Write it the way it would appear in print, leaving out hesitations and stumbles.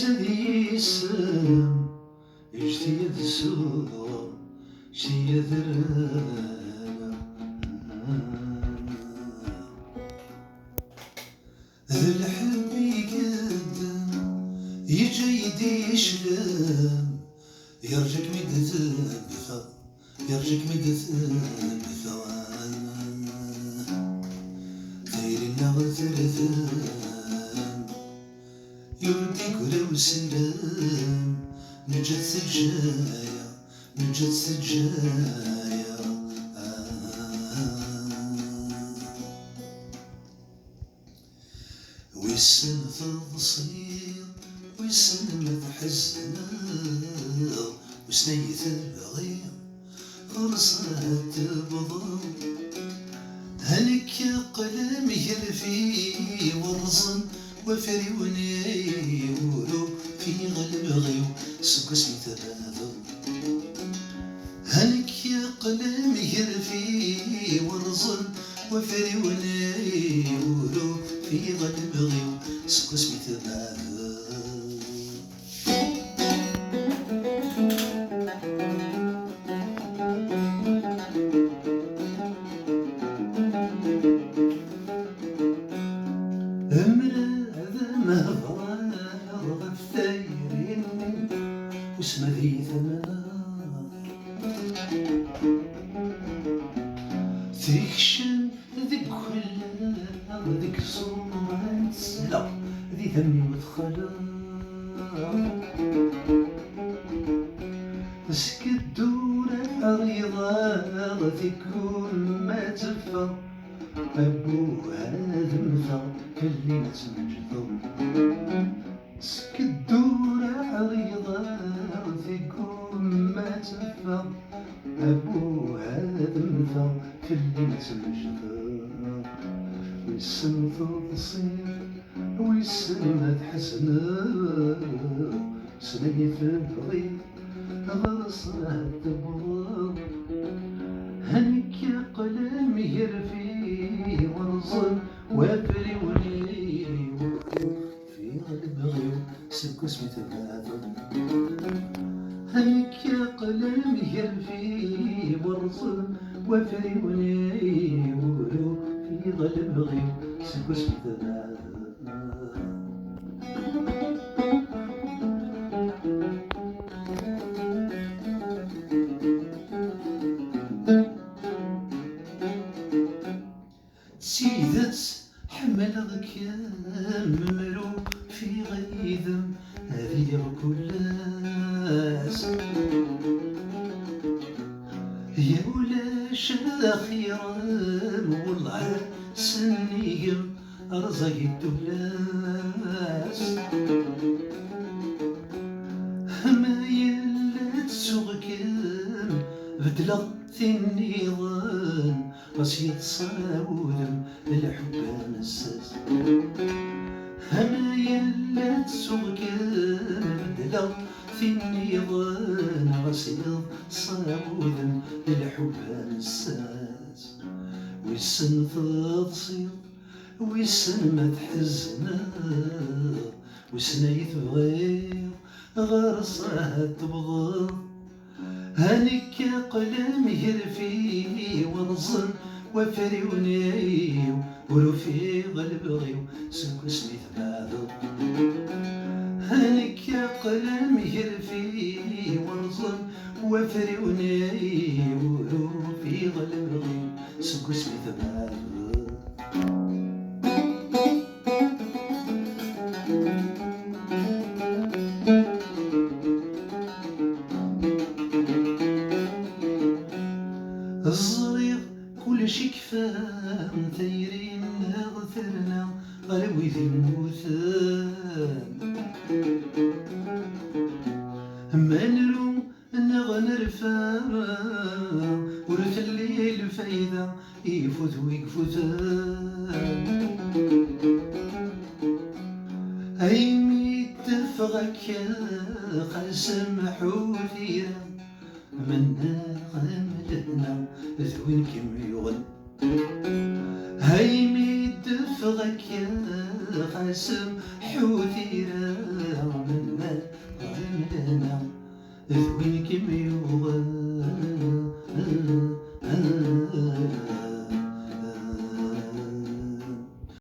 زادي السم اجتياد السوق اجتياد الرانا الحب يقدم يجي يدي يشلم يرجك مدة بفا يرجك مدة بفا غير النار ثلاثان يرديك ولو سلام نجت سجايا نجت سجايا ويسن تضصير ويسن متحزنة وسنية البغية غرصها تبضل هلك يا قلم يلفي ورزن وفري ونيولو في غلب غيو سكسمي تبادل هلك يا قلم يلفي ورزن وفري ونيولو في غلب غيو سكسمي تبادل واسم ذي ثمار ذيك ذيك كلها ذيك صومات لا ذي ذمي وتخلى اسكت دورة عريضة ذيك كل ما تفى أبوها ذمثا كلمة مجذوب اسكت دورة عريضة في كل ما تفى أبوها ذمثا كلمة مجذوب ويسن تضصير ويسن تحسن سنية البغيض غرصها تبغض هنك يا قلم يرفي ورزن وافري وليلي في غلب غيو سبك اسمي تبادل هنك يا قلم يرفي ورزن وافري وليلي في غلب غيو سبك اسمي تبادل سيدت حمل كاملو في غيثم هذه كل ناس يا ولاش اخيرا والله سنيم رزق الدبلاس ما يلت سوقكم بدلا النظام راسي تصاودم الحب مساس هما يلا تسوقم بدلا في النظام راسي تصاودم الحب مساس ويسن تضصير ويسن ما تحزنا ويسن يتبغير غرصها تبغض هانيك يا قلم يرفي ورزن وفري ونيو ولوفي غلب غيو سنكو اسمي تبادل هانيك يا قلم يرفي ورزن وفري ونيو ولوفي غلب غيو سنكو اسمي تبادل الصغير كل شي كفاه مثيرين غثرنا غلوي ذي الموثان ما نرو نغنرفا ورث الليل فايدة يفوت ويقفوتان أيمي تفغك قسم حوثيرا منا غملنا ذوين كم يغن هيمي دفغك يا قاسم حوثي